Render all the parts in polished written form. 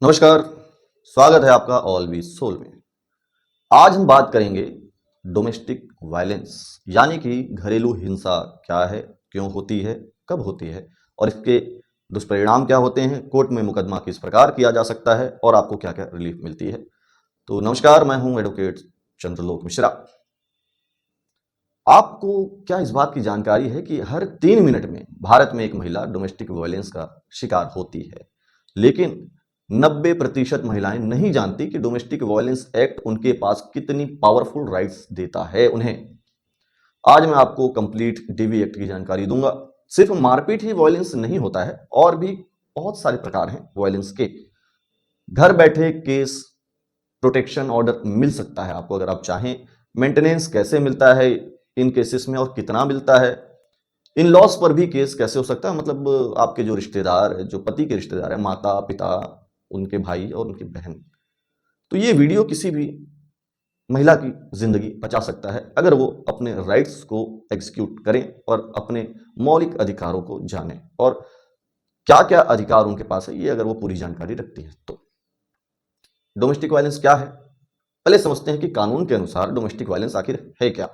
नमस्कार। स्वागत है आपका ऑलवेज सोल में। आज हम बात करेंगे डोमेस्टिक वायलेंस यानी कि घरेलू हिंसा क्या है, क्यों होती है, कब होती है और इसके दुष्परिणाम क्या होते हैं, कोर्ट में मुकदमा किस प्रकार किया जा सकता है और आपको क्या क्या रिलीफ मिलती है। तो नमस्कार, मैं हूं एडवोकेट चंद्रलोक मिश्रा। आपको क्या इस बात की जानकारी है कि हर 3 मिनट में भारत में एक महिला डोमेस्टिक वायलेंस का शिकार होती है, लेकिन 90% महिलाएं नहीं जानती कि डोमेस्टिक वायलेंस एक्ट उनके पास कितनी पावरफुल राइट्स देता है उन्हें। आज मैं आपको कंप्लीट डीवी एक्ट की जानकारी दूंगा। सिर्फ मारपीट ही वायलेंस नहीं होता है, और भी बहुत सारे प्रकार हैं वायलेंस के। घर बैठे केस प्रोटेक्शन ऑर्डर मिल सकता है आपको अगर आप चाहें। मेंटेनेंस कैसे मिलता है इन केसेस में और कितना मिलता है। इन लॉस पर भी केस कैसे हो सकता है, मतलब आपके जो रिश्तेदार, जो पति के रिश्तेदार है, माता पिता, उनके भाई और उनकी बहन। तो ये वीडियो किसी भी महिला की जिंदगी बचा सकता है अगर वो अपने राइट्स को एग्जीक्यूट करें और अपने मौलिक अधिकारों को जानें, और क्या क्या अधिकार उनके पास है ये अगर वो पूरी जानकारी रखती है तो। डोमेस्टिक वायलेंस क्या है, पहले समझते हैं कि कानून के अनुसार डोमेस्टिक वायलेंस आखिर है क्या।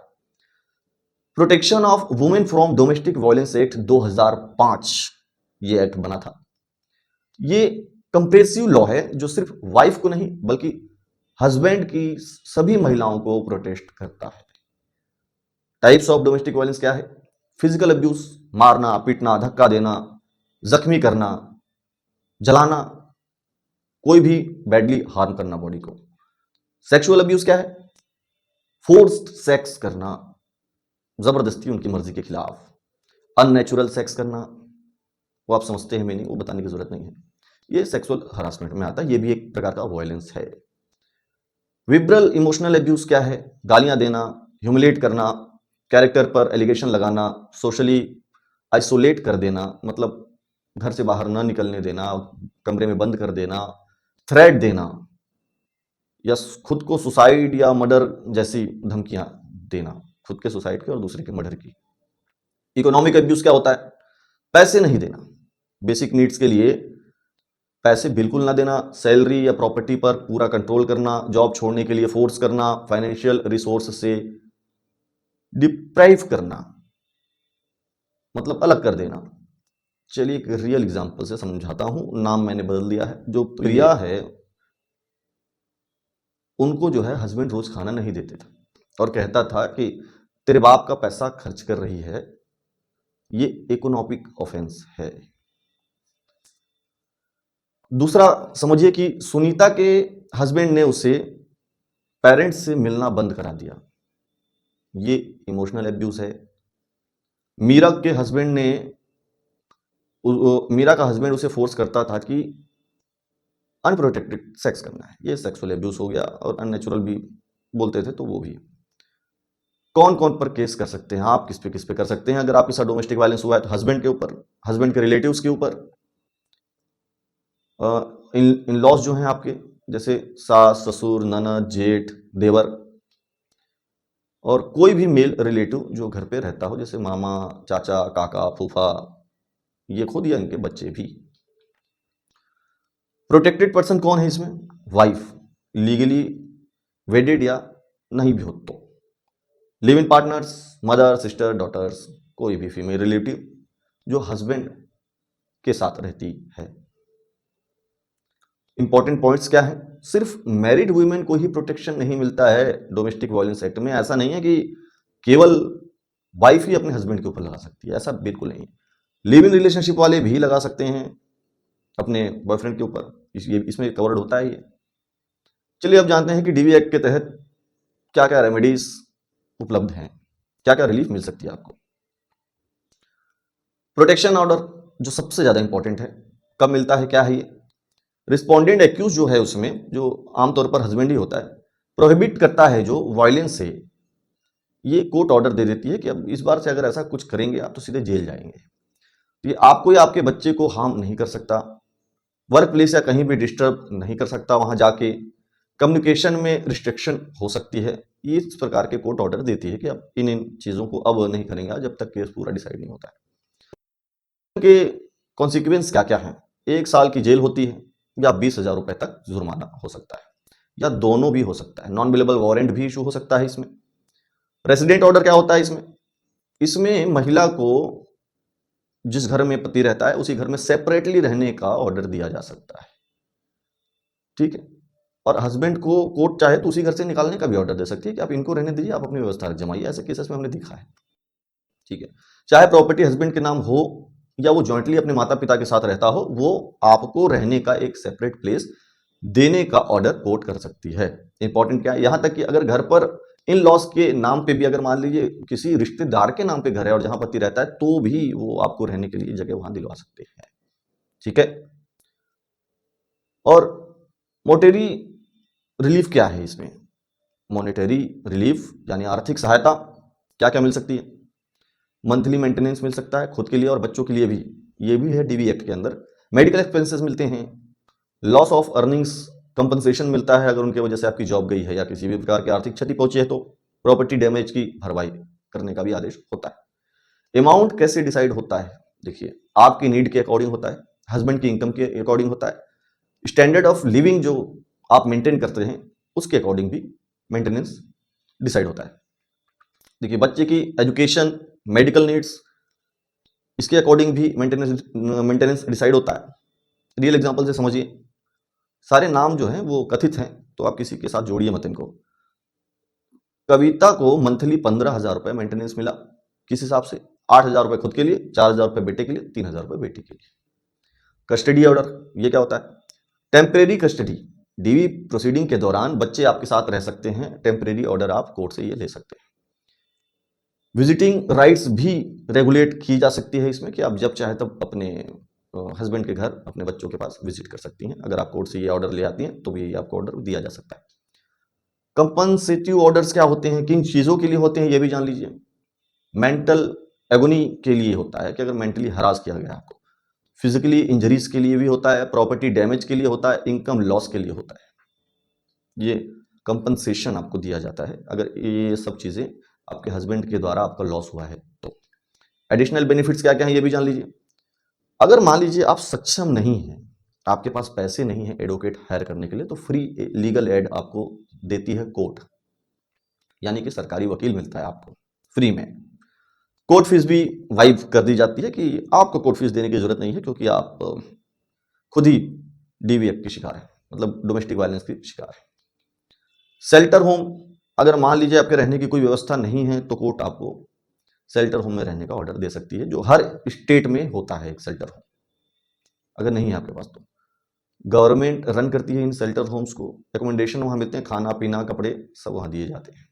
Protection of women from domestic violence act 2005 ये एक्ट बना था। ये कंप्रेसिव लॉ है जो सिर्फ वाइफ को नहीं बल्कि हस्बैंड की सभी महिलाओं को प्रोटेक्ट करता है। टाइप्स ऑफ डोमेस्टिक वायलेंस क्या है? फिजिकल अब्यूज, मारना पीटना, धक्का देना, जख्मी करना, जलाना, कोई भी बैडली हार्म करना बॉडी को। सेक्सुअल अब्यूज क्या है? फोर्स्ड सेक्स करना, जबरदस्ती उनकी मर्जी के खिलाफ। अननेचुरल सेक्स करना, वो आप समझते हैं मीनिंग, वो बताने की जरूरत नहीं है। ये सेक्सुअल हरासमेंट में आता है, ये भी एक प्रकार का वायलेंस है। विब्रल इमोशनल एब्यूज क्या है? गालियां देना, ह्यूमिलेट करना, कैरेक्टर पर एलिगेशन लगाना, सोशली आइसोलेट कर देना, मतलब घर से बाहर न निकलने देना, कमरे में बंद कर देना, थ्रेट देना, या खुद को सुसाइड या मर्डर जैसी धमकियां देना, खुद के सुसाइड की और दूसरे के मर्डर की। इकोनॉमिक एब्यूज क्या होता है? पैसे नहीं देना, बेसिक नीड्स के लिए पैसे बिल्कुल ना देना, सैलरी या प्रॉपर्टी पर पूरा कंट्रोल करना, जॉब छोड़ने के लिए फोर्स करना, फाइनेंशियल रिसोर्स से डिप्राइव करना, मतलब अलग कर देना। चलिए एक रियल एग्जांपल से समझाता हूं। नाम मैंने बदल दिया है। जो प्रिया है उनको जो है हस्बैंड रोज खाना नहीं देते थे और कहता था कि तेरे बाप का पैसा खर्च कर रही है। ये इकोनॉमिक ऑफेंस है। दूसरा समझिए कि सुनीता के हस्बैंड ने उसे पेरेंट्स से मिलना बंद करा दिया, ये इमोशनल एब्यूज है। मीरा के हस्बैंड ने मीरा का हस्बैंड उसे फोर्स करता था कि अनप्रोटेक्टेड सेक्स करना है, ये सेक्सुअल एब्यूज हो गया। और अननेचुरल भी बोलते थे तो वो भी। कौन कौन पर केस कर सकते हैं आप, किस पे कर सकते हैं अगर आपके साथ डोमेस्टिक वायलेंस हुआ है? तो हस्बैंड के ऊपर, हस्बैंड के रिलेटिव्स के ऊपर, इन लॉज जो हैं आपके, जैसे सास ससुर ननद जेठ देवर, और कोई भी मेल रिलेटिव जो घर पे रहता हो, जैसे मामा चाचा काका फूफा, ये खुद या इनके बच्चे भी। प्रोटेक्टेड पर्सन कौन है इसमें? वाइफ, लीगली वेडेड या नहीं भी हो तो। Live in partners, mother sister daughters, कोई भी फीमेल रिलेटिव जो हस्बैंड के साथ रहती है। इंपॉर्टेंट पॉइंट्स क्या है? सिर्फ मैरिड वुमेन को ही प्रोटेक्शन नहीं मिलता है डोमेस्टिक वायलेंस एक्ट में। ऐसा नहीं है कि केवल वाइफ ही अपने हस्बैंड के ऊपर लगा सकती है, ऐसा बिल्कुल नहीं। लिव इन रिलेशनशिप वाले भी लगा सकते हैं अपने बॉयफ्रेंड के ऊपर, इसमें कवर्ड होता है ये। चलिए अब जानते हैं कि डीवी एक्ट के तहत क्या क्या रेमेडीज उपलब्ध हैं, क्या क्या रिलीफ मिल सकती है आपको। प्रोटेक्शन ऑर्डर जो सबसे ज्यादा इंपॉर्टेंट है, कब मिलता है, क्या है ये? रिस्पोंडेंट एक्यूज जो है उसमें, जो आमतौर पर हस्बैंड ही होता है, प्रोहिबिट करता है जो वायलेंस से, ये कोर्ट ऑर्डर दे देती है कि अब इस बार से अगर ऐसा कुछ करेंगे आप तो सीधे जेल जाएंगे। तो ये आपको या आपके बच्चे को हार्म नहीं कर सकता, वर्क प्लेस या कहीं भी डिस्टर्ब नहीं कर सकता वहां जाके, कम्युनिकेशन में रिस्ट्रिक्शन हो सकती है। ये इस प्रकार के कोर्ट ऑर्डर देती है कि अब इन चीजों को अब नहीं करेंगे जब तक केस पूरा डिसाइड नहीं होता है। के कॉन्सिक्वेंस क्या क्या है? 1 साल की जेल होती है, या 20,000 रुपए तक जुर्माना हो सकता है, या दोनों भी हो सकता है। नॉन बेलेबल वारंट भी इशू हो सकता है इसमें। रेसिडेंट ऑर्डर क्या होता है इसमें? इसमें महिला को जिस घर में पति रहता है उसी घर में सेपरेटली रहने का ऑर्डर दिया जा सकता है, ठीक है। और हस्बैंड को कोर्ट चाहे तो उसी घर से निकालने का भी ऑर्डर दे सकती है कि आप इनको रहने दीजिए, आप अपनी व्यवस्था जमाइए। ऐसे केसेस में हमने देखा है, ठीक है। चाहे प्रॉपर्टी हस्बैंड के नाम हो या वो जॉइंटली अपने माता पिता के साथ रहता हो, वो आपको रहने का एक सेपरेट प्लेस देने का ऑर्डर कोर्ट कर सकती है। इंपॉर्टेंट क्या है, यहां तक कि अगर घर पर इन लॉस के नाम पे भी, अगर मान लीजिए किसी रिश्तेदार के नाम पे घर है और जहां पति रहता है, तो भी वो आपको रहने के लिए जगह वहां दिलवा सकते हैं, ठीक है। और मोनेटरी रिलीफ क्या है इसमें? मॉनेटरी रिलीफ यानी आर्थिक सहायता क्या क्या मिल सकती है? मंथली मेंटेनेंस मिल सकता है खुद के लिए और बच्चों के लिए भी, ये भी है डीवी एक्ट के अंदर। मेडिकल एक्सपेंसेस मिलते हैं, लॉस ऑफ अर्निंग्स कंपनसेशन मिलता है अगर उनके वजह से आपकी जॉब गई है या किसी भी प्रकार की आर्थिक क्षति पहुंची है, तो प्रॉपर्टी डैमेज की भरपाई करने का भी आदेश होता है। अमाउंट कैसे डिसाइड होता है? देखिए, आपकी नीड के अकॉर्डिंग होता है, हस्बैंड की इनकम के अकॉर्डिंग होता है, स्टैंडर्ड ऑफ लिविंग जो आप मेंटेन करते हैं उसके अकॉर्डिंग भी मेंटेनेंस डिसाइड होता है। देखिए, बच्चे की एजुकेशन, मेडिकल नीड्स, इसके अकॉर्डिंग भी मेंटेनेंस डिसाइड होता है। रियल एग्जांपल से समझिए, सारे नाम जो हैं वो कथित हैं, तो आप किसी के साथ जोड़िए मत इनको। कविता को मंथली 15,000 रुपए मेंटेनेंस मिला, किस हिसाब से? 8,000 रुपए खुद के लिए, 4,000 रुपए बेटे के लिए, 3,000 रुपए बेटी के लिए। कस्टडी ऑर्डर, ये क्या होता है? टेम्परेरी कस्टडी, डीवी प्रोसीडिंग के दौरान बच्चे आपके साथ रह सकते हैं, टेम्परेरी ऑर्डर आप कोर्ट से ये ले सकते हैं। विजिटिंग राइट्स भी रेगुलेट की जा सकती है इसमें, कि आप जब चाहे तब अपने हस्बैंड के घर अपने बच्चों के पास विजिट कर सकती हैं। अगर आप कोर्ट से ये ऑर्डर ले आती हैं तो भी आपको ऑर्डर दिया जा सकता है। कंपनसेटिव ऑर्डर्स क्या होते हैं, किन चीज़ों के लिए होते हैं, ये भी जान लीजिए। मेंटल एगोनी के लिए होता है कि अगर मेंटली हरास किया गया आपको, फिजिकली इंजरीज के लिए भी होता है, प्रॉपर्टी डैमेज के लिए होता है, इनकम लॉस के लिए होता है। ये कंपनसेशन आपको दिया जाता है अगर ये सब चीज़ें आपके हस्बैंड के द्वारा आपका लॉस हुआ है तो। एडिशनल बेनिफिट्स क्या क्या हैं ये भी जान लीजिए। अगर मान लीजिए आप सक्षम नहीं हैं, आपके पास पैसे नहीं है एडवोकेट हायर करने के लिए, तो फ्री लीगल एड आपको देती है कोर्ट, यानी कि सरकारी वकील मिलता है आपको फ्री में। कोर्ट फीस भी वाइव कर दी जाती है कि आपको कोर्ट फीस देने की जरूरत नहीं है, क्योंकि आप खुद ही डीवी एक्ट की शिकार है, मतलब डोमेस्टिक वायलेंस की शिकार है। शेल्टर होम, अगर मान लीजिए आपके रहने की कोई व्यवस्था नहीं है तो कोर्ट आपको शेल्टर होम में रहने का ऑर्डर दे सकती है, जो हर स्टेट में होता है एक शेल्टर होम। अगर नहीं है आपके पास तो गवर्नमेंट रन करती है इन शेल्टर होम्स को, रिकमेंडेशन वहाँ मिलते हैं, खाना पीना कपड़े सब वहाँ दिए जाते हैं।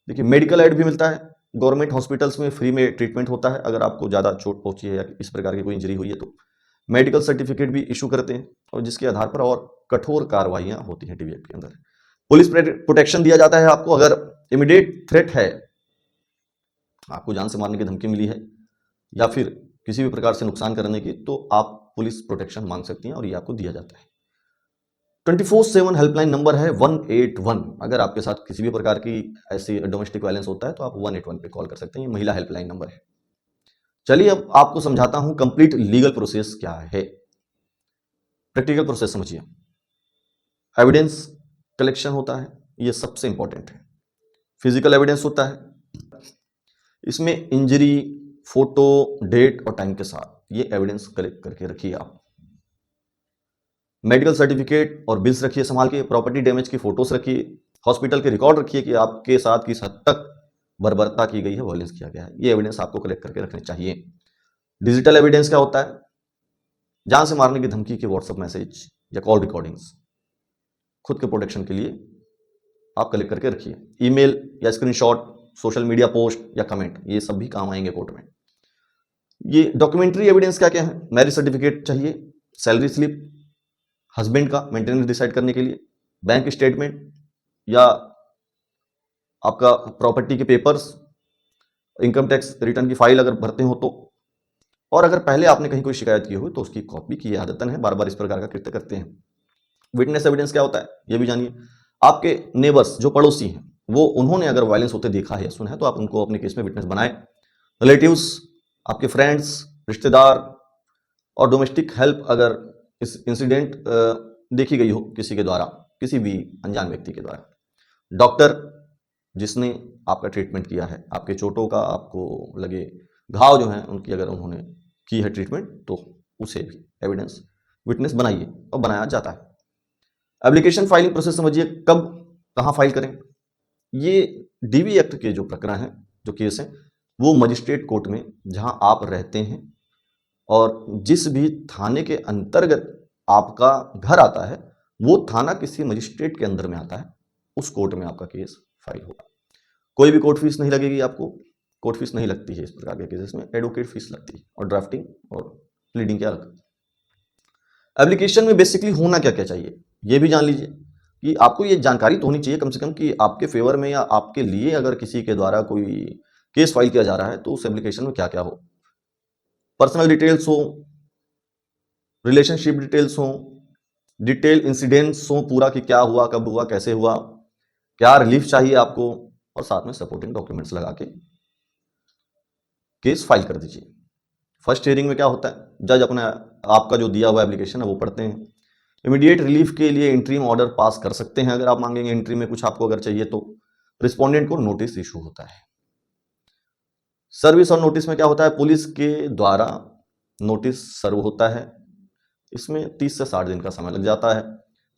देखिए, मेडिकल एड भी मिलता है, गवर्नमेंट हॉस्पिटल्स में फ्री में ट्रीटमेंट होता है। अगर आपको ज़्यादा चोट पहुंची है या इस प्रकार की कोई इंजरी हुई है तो मेडिकल सर्टिफिकेट भी इशू करते हैं, और जिसके आधार पर और कठोर कार्रवाइयाँ होती हैं डीवी एक्ट के अंदर। पुलिस प्रोटेक्शन दिया जाता है आपको, अगर इमीडिएट थ्रेट है, आपको जान से मारने की धमकी मिली है या फिर किसी भी प्रकार से नुकसान करने की, तो आप पुलिस प्रोटेक्शन मांग सकती हैं और ये आपको दिया जाता है। 24/7 हेल्पलाइन नंबर है 181। अगर आपके साथ किसी भी प्रकार की ऐसी डोमेस्टिक वायलेंस होता है तो आप 181 पे कॉल कर सकते हैं, ये महिला हेल्पलाइन नंबर है। चलिए अब आपको समझाता हूं कंप्लीट लीगल प्रोसेस क्या है। प्रैक्टिकल प्रोसेस समझिए। एविडेंस कलेक्शन होता है, ये सबसे इंपॉर्टेंट है। फिजिकल एविडेंस होता है, इसमें इंजरी, फोटो, डेट और टाइम के साथ ये एविडेंस कलेक्ट करके रखिए आप। मेडिकल सर्टिफिकेट और बिल्स रखिए संभाल के, प्रॉपर्टी डैमेज की फोटोज रखिए, हॉस्पिटल के रिकॉर्ड रखिए कि आपके साथ किस हद तक बर्बरता की गई है, वायलेंस किया गया है, ये एविडेंस आपको कलेक्ट करके रखने चाहिए। डिजिटल एविडेंस क्या होता है? जान से मारने की धमकी के व्हाट्सएप मैसेज या कॉल रिकॉर्डिंग्स, खुद के प्रोटेक्शन के लिए आप कलेक्ट करके रखिए। ईमेल या स्क्रीनशॉट, सोशल मीडिया पोस्ट या कमेंट, ये सब भी काम आएंगे कोर्ट में। ये डॉक्यूमेंट्री एविडेंस क्या क्या है? मैरिज सर्टिफिकेट चाहिए, सैलरी स्लिप हस्बैंड का मेंटेनेंस डिसाइड करने के लिए, बैंक स्टेटमेंट या आपका प्रॉपर्टी के पेपर्स, इनकम टैक्स रिटर्न की फाइल अगर भरते हो तो, और अगर पहले आपने कहीं कोई शिकायत की हो तो उसकी कॉपी की आदतन है, बार बार इस प्रकार का कृत्य करते हैं। विटनेस एविडेंस क्या होता है ये भी जानिए। आपके नेबर्स जो पड़ोसी हैं, वो उन्होंने अगर वायलेंस होते देखा है या सुना है तो आप उनको अपने केस में विटनेस बनाए। रिलेटिव्स, आपके फ्रेंड्स, रिश्तेदार और डोमेस्टिक हेल्प अगर इस इंसिडेंट देखी गई हो किसी के द्वारा, किसी भी अनजान व्यक्ति के द्वारा, डॉक्टर जिसने आपका ट्रीटमेंट किया है, आपके चोटों का आपको लगे घाव जो हैं उनकी अगर उन्होंने की है ट्रीटमेंट, तो उसे भी एविडेंस विटनेस बनाइए और बनाया जाता है। एप्लीकेशन फाइलिंग प्रोसेस समझिए, कब कहाँ फाइल करें। ये डीवी एक्ट के जो प्रकरण हैं, जो केस हैं, वो मजिस्ट्रेट कोर्ट में जहाँ आप रहते हैं और जिस भी थाने के अंतर्गत आपका घर आता है, वो थाना किसी मजिस्ट्रेट के अंदर में आता है, उस कोर्ट में आपका केस फाइल होगा। कोई भी कोर्ट फीस नहीं लगेगी आपको, कोर्ट फीस नहीं लगती है इस प्रकार के केसेस में, एडवोकेट फीस लगती है और ड्राफ्टिंग और प्लीडिंग क्या अलग। एप्लीकेशन में बेसिकली होना क्या क्या चाहिए ये भी जान लीजिए, कि आपको ये जानकारी तो होनी चाहिए कम से कम कि आपके फेवर में या आपके लिए अगर किसी के द्वारा कोई केस फाइल किया जा रहा है तो उस एप्लीकेशन में क्या क्या हो। पर्सनल डिटेल्स हो, रिलेशनशिप डिटेल्स हो, डिटेल इंसिडेंट्स हो पूरा कि क्या हुआ, कब हुआ, कैसे हुआ, क्या रिलीफ चाहिए आपको, और साथ में सपोर्टिंग डॉक्यूमेंट्स लगा के केस फाइल कर दीजिए। फर्स्ट हियरिंग में क्या होता है, जज अपना आपका जो दिया हुआ एप्लीकेशन है वो पढ़ते हैं। इमीडिएट रिलीफ के लिए इंट्रीम ऑर्डर पास कर सकते हैं अगर आप मांगेंगे, इंट्री में कुछ आपको अगर चाहिए तो। रिस्पोंडेंट को नोटिस इशू होता है। सर्विस और नोटिस में क्या होता है, पुलिस के द्वारा नोटिस सर्व होता है, इसमें 30 से 60 दिन का समय लग जाता है।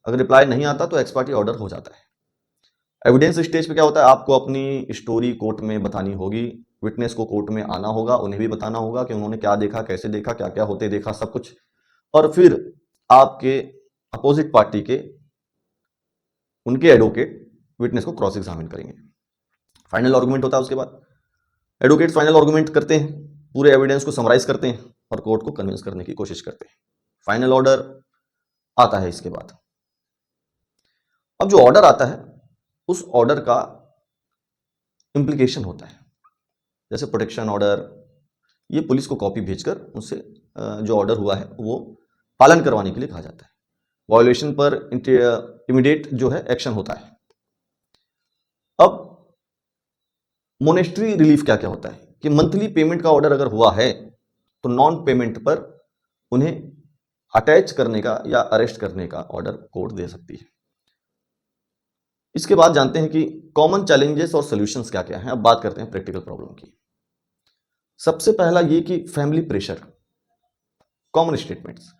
अगर रिप्लाई नहीं आता तो एक्सपायरी ऑर्डर हो जाता है। एविडेंस स्टेज पे क्या होता है, आपको अपनी स्टोरी कोर्ट में बतानी होगी, विटनेस को कोर्ट में आना होगा, उन्हें भी बताना होगा कि उन्होंने क्या देखा, कैसे देखा, क्या क्या होते देखा, सब कुछ। और फिर आपके अपोजिट पार्टी के उनके एडवोकेट विटनेस को क्रॉस एग्जामिन करेंगे। फाइनल आर्गुमेंट होता है। उसके बाद एडवोकेट फाइनल आर्गुमेंट करते हैं, पूरे एविडेंस को समराइज करते हैं और कोर्ट को कन्विंस करने की कोशिश करते हैं। फाइनल ऑर्डर आता है इसके बाद। अब जो ऑर्डर आता है उस ऑर्डर का इम्प्लीकेशन होता है, जैसे प्रोटेक्शन ऑर्डर, ये पुलिस को कॉपी भेजकर उनसे जो ऑर्डर हुआ है वो पालन करवाने के लिए कहा जाता है। वायोलेशन पर इमीडिएट जो है एक्शन होता है। अब मोनेस्ट्री रिलीफ क्या क्या होता है कि मंथली पेमेंट का ऑर्डर अगर हुआ है तो नॉन पेमेंट पर उन्हें अटैच करने का या अरेस्ट करने का ऑर्डर कोर्ट दे सकती है। इसके बाद जानते हैं कि कॉमन चैलेंजेस और सॉल्यूशंस क्या क्या हैं। अब बात करते हैं प्रैक्टिकल प्रॉब्लम की। सबसे पहला ये कि फैमिली प्रेशर, कॉमन स्टेटमेंट्स,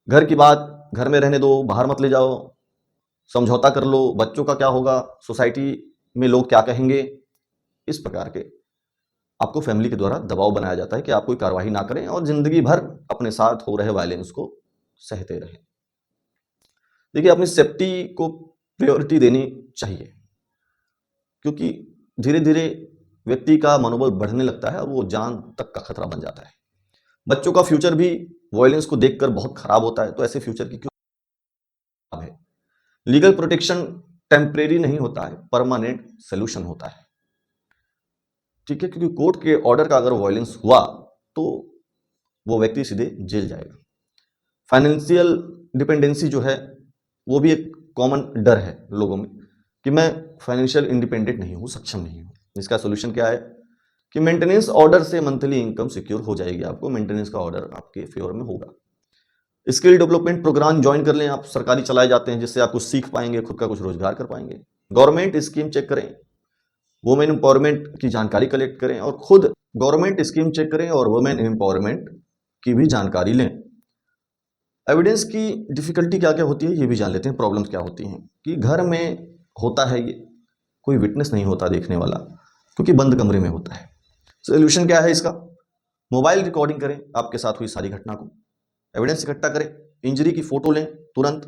घर की बात घर में रहने दो, बाहर मत ले जाओ, समझौता कर लो, बच्चों का क्या होगा, सोसाइटी में लोग क्या कहेंगे, इस प्रकार के आपको फैमिली के द्वारा दबाव बनाया जाता है कि आप कोई कार्रवाई ना करें और जिंदगी भर अपने साथ हो रहे वायलेंस को सहते रहें। देखिए, अपनी सेफ्टी को प्रायोरिटी देनी चाहिए, क्योंकि धीरे धीरे व्यक्ति का मनोबल बढ़ने लगता है और वो जान तक का खतरा बन जाता है। बच्चों का फ्यूचर भी वायलेंस को देखकर बहुत खराब होता है, तो ऐसे फ्यूचर की क्यों है। लीगल प्रोटेक्शन टेम्परेरी नहीं होता है, परमानेंट सोल्यूशन होता है। ठीक है, क्योंकि कोर्ट के ऑर्डर का अगर वायलेंस हुआ तो वो व्यक्ति सीधे जेल जाएगा। फाइनेंशियल डिपेंडेंसी जो है वो भी एक कॉमन डर है लोगों में कि मैं फाइनेंशियल इंडिपेंडेंट नहीं हूँ, सक्षम नहीं हूँ। इसका सोल्यूशन क्या है कि मेंटेनेंस ऑर्डर से मंथली इनकम सिक्योर हो जाएगी, आपको मेंटेनेंस का ऑर्डर आपके फेवर में होगा। स्किल डेवलपमेंट प्रोग्राम ज्वाइन कर लें आप, सरकारी चलाए जाते हैं, जिससे आप कुछ सीख पाएंगे, खुद का कुछ रोजगार कर पाएंगे। गवर्नमेंट स्कीम चेक करें, वुमेन एम्पावरमेंट की जानकारी कलेक्ट करें और खुद गवर्नमेंट स्कीम चेक करें और वुमेन एम्पावरमेंट की भी जानकारी लें। एविडेंस की डिफिकल्टी क्या क्या होती है ये भी जान लेते हैं, प्रॉब्लम्स क्या होती हैं। कि घर में होता है ये, कोई विटनेस नहीं होता देखने वाला, क्योंकि बंद कमरे में होता है। सोल्यूशन क्या है इसका, मोबाइल रिकॉर्डिंग करें आपके साथ हुई सारी घटना को, एविडेंस इकट्ठा करें, इंजरी की फोटो लें तुरंत,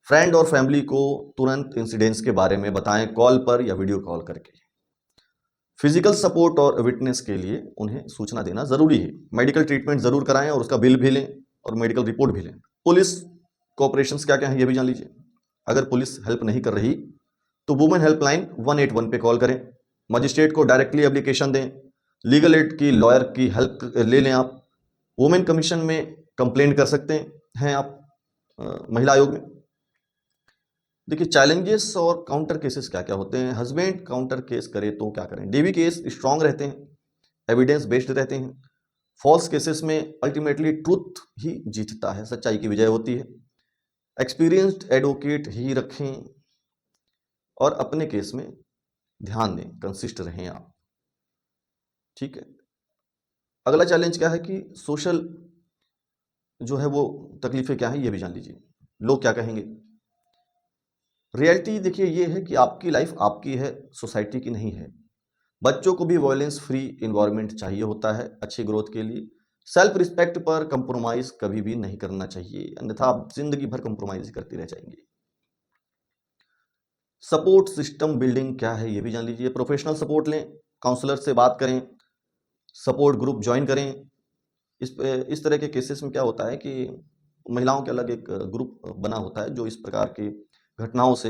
फ्रेंड और फैमिली को तुरंत इंसिडेंट्स के बारे में बताएं, कॉल पर या वीडियो कॉल करके। फिजिकल सपोर्ट और विटनेस के लिए उन्हें सूचना देना जरूरी है। मेडिकल ट्रीटमेंट जरूर कराएं और उसका बिल भी लें और मेडिकल रिपोर्ट भी लें। पुलिस कोऑपरेशंस क्या क्या है ये भी जान लीजिए। अगर पुलिस हेल्प नहीं कर रही तो वुमेन हेल्पलाइन 181 पे कॉल करें, मजिस्ट्रेट को डायरेक्टली एप्लीकेशन दें, लीगल एड की लॉयर की हेल्प ले लें आप, वुमेन कमीशन में कंप्लेंट कर सकते हैं आप महिला आयोग में। देखिए, चैलेंजेस और काउंटर केसेस क्या क्या होते हैं। हस्बैंड काउंटर केस करे तो क्या करें। डीवी केस स्ट्रांग रहते हैं, एविडेंस बेस्ड रहते हैं, फॉल्स केसेस में अल्टीमेटली ट्रुथ ही जीतता है, सच्चाई की विजय होती है। एक्सपीरियंस्ड एडवोकेट ही रखें और अपने केस में ध्यान दें, कंसिस्ट रहें आप। ठीक है। अगला चैलेंज क्या है कि सोशल जो है वो तकलीफें क्या हैं ये भी जान लीजिए। लोग क्या कहेंगे। रियलिटी देखिए ये है कि आपकी लाइफ आपकी है, सोसाइटी की नहीं है। बच्चों को भी वायलेंस फ्री इन्वायरमेंट चाहिए होता है अच्छी ग्रोथ के लिए। सेल्फ रिस्पेक्ट पर कंप्रोमाइज कभी भी नहीं करना चाहिए, अन्यथा आप जिंदगी भर कंप्रोमाइज करते रह जाएंगे। सपोर्ट सिस्टम बिल्डिंग क्या है ये भी जान लीजिए। प्रोफेशनल सपोर्ट लें, काउंसलर से बात करें, सपोर्ट ग्रुप ज्वाइन करें। इस तरह के केसेस में क्या होता है कि महिलाओं के अलग एक ग्रुप बना होता है जो इस प्रकार की घटनाओं से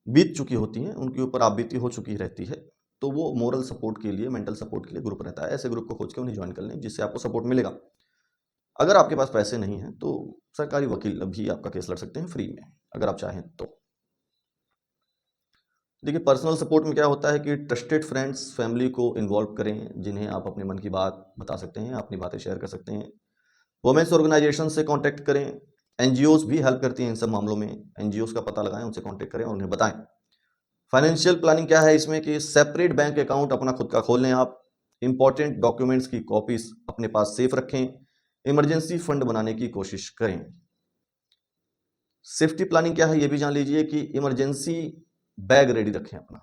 बीत चुकी होती हैं, उनके ऊपर आपबीती हो चुकी रहती है, तो वो मोरल सपोर्ट के लिए, मेंटल सपोर्ट के लिए ग्रुप रहता है। ऐसे ग्रुप को खोज के उन्हें ज्वाइन कर लें जिससे आपको सपोर्ट मिलेगा। अगर आपके पास पैसे नहीं हैं तो सरकारी वकील भी आपका केस लड़ सकते हैं फ्री में, अगर आप चाहें तो। देखिए पर्सनल सपोर्ट में क्या होता है कि ट्रस्टेड फ्रेंड्स, फैमिली को इन्वॉल्व करें, जिन्हें आप अपने मन की बात बता सकते हैं, अपनी बातें शेयर कर सकते हैं। वुमेन्स ऑर्गेनाइजेशन से कांटेक्ट करें, एनजीओज भी हेल्प करती हैं इन सब मामलों में। एनजीओज का पता लगाएं, उनसे कांटेक्ट करें और उन्हें बताएं। फाइनेंशियल प्लानिंग क्या है इसमें कि सेपरेट बैंक अकाउंट अपना खुद का खोल लें आप। इंपॉर्टेंट डॉक्यूमेंट्स की कॉपीज अपने पास सेफ रखें। इमरजेंसी फंड बनाने की कोशिश करें। सेफ्टी प्लानिंग क्या है ये भी जान लीजिए कि इमरजेंसी बैग रेडी रखें अपना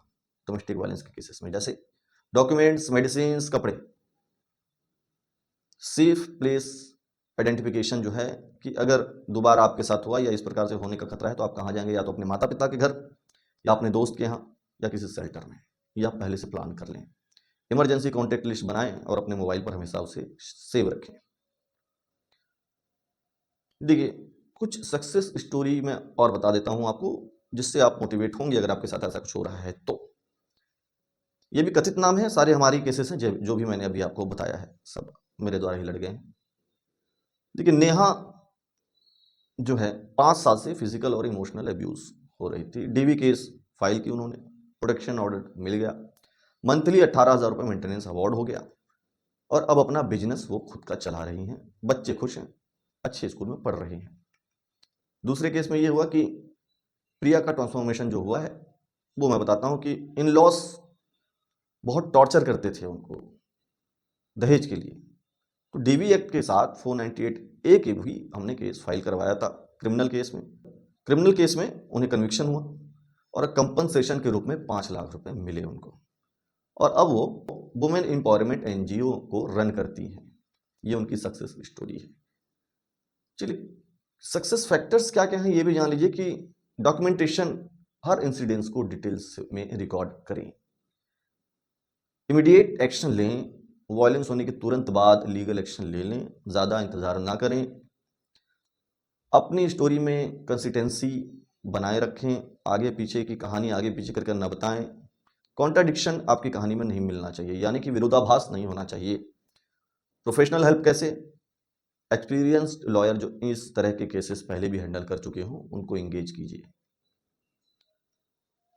डोमेस्टिक वायलेंस के केसेस में, जैसे डॉक्यूमेंट्स, मेडिसिन, कपड़े। सेफ प्लेस आइडेंटिफिकेशन जो है कि अगर दोबारा आपके साथ हुआ या इस प्रकार से होने का खतरा है तो आप कहाँ जाएंगे, या तो अपने माता पिता के घर, या अपने दोस्त के यहाँ, या किसी शेल्टर में, या आप पहले से प्लान कर लें। इमरजेंसी कॉन्टैक्ट लिस्ट बनाएं और अपने मोबाइल पर हमेशा उसे सेव रखें। देखिए कुछ सक्सेस स्टोरी मैं और बता देता हूं आपको, जिससे आप मोटिवेट होंगे अगर आपके साथ ऐसा कुछ हो रहा है तो। ये भी कथित नाम है, सारे हमारी केसेस हैं जो भी मैंने अभी आपको बताया है, सब मेरे द्वारा ही लड़ गए हैं। देखिए नेहा जो है 5 साल से फिजिकल और इमोशनल अब्यूज हो रही थी। डीवी केस फाइल की उन्होंने, प्रोटेक्शन ऑर्डर मिल गया, मंथली 18,000 रुपये मेंटेनेंस अवार्ड हो गया, और अब अपना बिजनेस वो खुद का चला रही हैं। बच्चे खुश हैं, अच्छे स्कूल में पढ़ रहे हैं। दूसरे केस में ये हुआ कि प्रिया का ट्रांसफॉर्मेशन जो हुआ है वो मैं बताता हूँ कि इन लॉस बहुत टॉर्चर करते थे उनको दहेज के लिए। तो डीवी एक्ट के साथ 498A के भी हमने केस फाइल करवाया था क्रिमिनल केस में। क्रिमिनल केस में उन्हें कन्विक्शन हुआ और कंपनसेशन के रूप में 5 लाख रुपए मिले उनको, और अब वो वुमेन एम्पावरमेंट एनजीओ को रन करती हैं। ये उनकी सक्सेस स्टोरी है। चलिए सक्सेस फैक्टर्स क्या क्या हैं ये भी जान लीजिए कि डॉक्यूमेंटेशन, हर इंसिडेंट्स को डिटेल्स में रिकॉर्ड करें। इमीडिएट एक्शन लें, वायलेंस होने के तुरंत बाद लीगल एक्शन ले लें, ज़्यादा इंतज़ार ना करें। अपनी स्टोरी में कंसिस्टेंसी बनाए रखें, आगे पीछे की कहानी आगे पीछे करके न बताएं। कॉन्ट्राडिक्शन आपकी कहानी में नहीं मिलना चाहिए, यानी कि विरोधाभास नहीं होना चाहिए। प्रोफेशनल हेल्प कैसे, एक्सपीरियंस्ड लॉयर जो इस तरह के केसेस पहले भी हैंडल कर चुके हों उनको एंगेज कीजिए।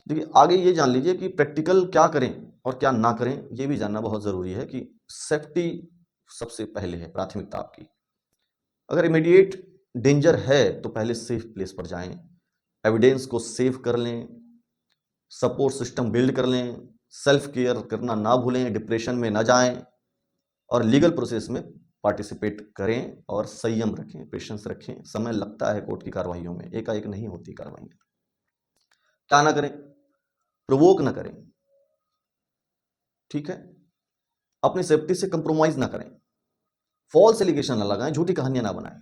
देखिए आगे ये जान लीजिए कि प्रैक्टिकल क्या करें और क्या ना करें, ये भी जानना बहुत ज़रूरी है कि सेफ्टी सबसे पहले है प्राथमिकता आपकी। अगर इमीडिएट डेंजर है तो पहले सेफ प्लेस पर जाएं, एविडेंस को सेव कर लें, सपोर्ट सिस्टम बिल्ड कर लें, सेल्फ केयर करना ना भूलें, डिप्रेशन में ना जाएं, और लीगल प्रोसेस में पार्टिसिपेट करें और संयम रखें, पेशेंस रखें। समय लगता है कोर्ट की कार्रवाइयों में, एकाएक नहीं होती कार्रवाई। क्या ना करें, प्रोवोक ना करें, ठीक है, अपनी सेफ्टी से कंप्रोमाइज ना करें, फॉल्स एलिगेशन ना लगाएं, झूठी कहानियां ना बनाएं।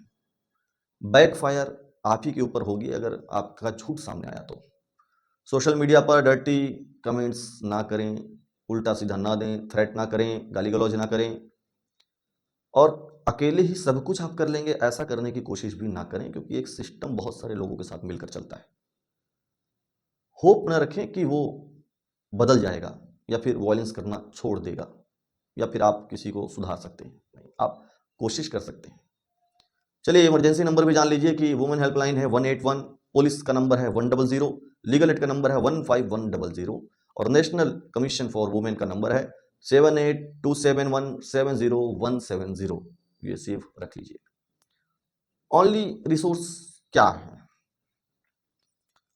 बैकफायर आप ही के ऊपर होगी अगर आपका झूठ सामने आया तो। सोशल मीडिया पर डर्टी कमेंट्स ना करें, उल्टा सीधा ना दें, थ्रेट ना करें, गाली गलौज ना करें, और अकेले ही सब कुछ आप कर लेंगे ऐसा करने की कोशिश भी ना करें, क्योंकि एक सिस्टम बहुत सारे लोगों के साथ मिलकर चलता है। होप ना रखें कि वो बदल जाएगा या फिर वॉयलेंस करना छोड़ देगा या फिर आप किसी को सुधार सकते हैं, नहीं, आप कोशिश कर सकते हैं। चलिए इमरजेंसी नंबर भी जान लीजिए कि वुमेन हेल्पलाइन है 181, पुलिस का नंबर है 100, लीगल एड का नंबर है 15100, और नेशनल कमीशन फॉर वुमेन का नंबर है 7827170170, ये सेव रख लीजिए। ओनली रिसोर्स क्या है,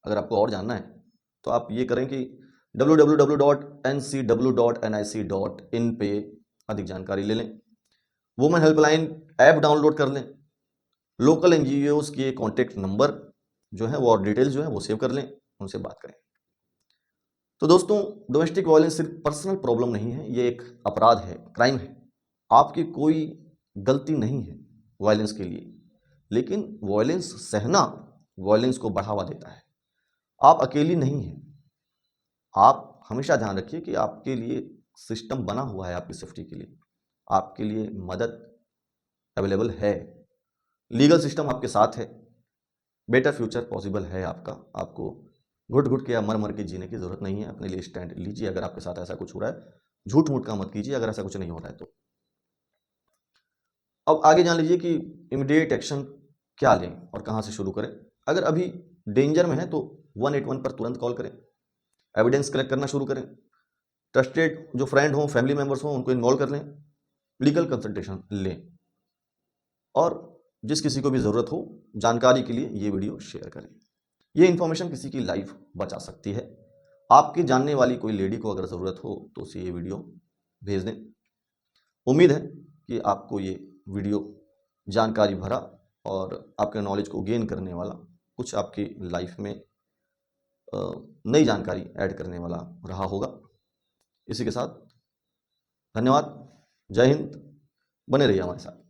अगर आपको और जानना है तो आप ये करें कि www.ncw.nic.in पे अधिक जानकारी ले लें। वुमेन हेल्पलाइन ऐप डाउनलोड कर लें। लोकल एनजीओज के कॉन्टेक्ट नंबर जो है वो और डिटेल्स जो है वो सेव कर लें, उनसे बात करें। तो दोस्तों, डोमेस्टिक वायलेंस सिर्फ पर्सनल प्रॉब्लम नहीं है, ये एक अपराध है, क्राइम है। आपकी कोई गलती नहीं है वायलेंस के लिए, लेकिन वायलेंस सहना वायलेंस को बढ़ावा देता है। आप अकेली नहीं हैं। आप हमेशा ध्यान रखिए कि आपके लिए सिस्टम बना हुआ है, आपकी सेफ्टी के लिए, आपके लिए मदद अवेलेबल है, लीगल सिस्टम आपके साथ है, बेटर फ्यूचर पॉसिबल है आपका। आपको घुट घुट के या मर मर के जीने की जरूरत नहीं है। अपने लिए स्टैंड लीजिए अगर आपके साथ ऐसा कुछ हो रहा है, झूठ मूठ का मत कीजिए अगर ऐसा कुछ नहीं हो रहा है तो। अब आगे जान लीजिए कि इमीडिएट एक्शन क्या लें और कहाँ से शुरू करें। अगर अभी डेंजर में है तो 181 पर तुरंत कॉल करें, एविडेंस कलेक्ट करना शुरू करें, ट्रस्टेड जो फ्रेंड हों, फैमिली मेंबर्स हों, उनको इन्वॉल्व कर लें, लीगल कंसल्टेशन लें, और जिस किसी को भी ज़रूरत हो जानकारी के लिए ये वीडियो शेयर करें। ये इन्फॉर्मेशन किसी की लाइफ बचा सकती है। आपके जानने वाली कोई लेडी को अगर ज़रूरत हो तो उसे ये वीडियो भेज दें। उम्मीद है कि आपको ये वीडियो जानकारी भरा और आपके नॉलेज को गेन करने वाला, कुछ आपकी लाइफ में नई जानकारी ऐड करने वाला रहा होगा। इसी के साथ धन्यवाद, जय हिंद, बने रहिए हमारे साथ।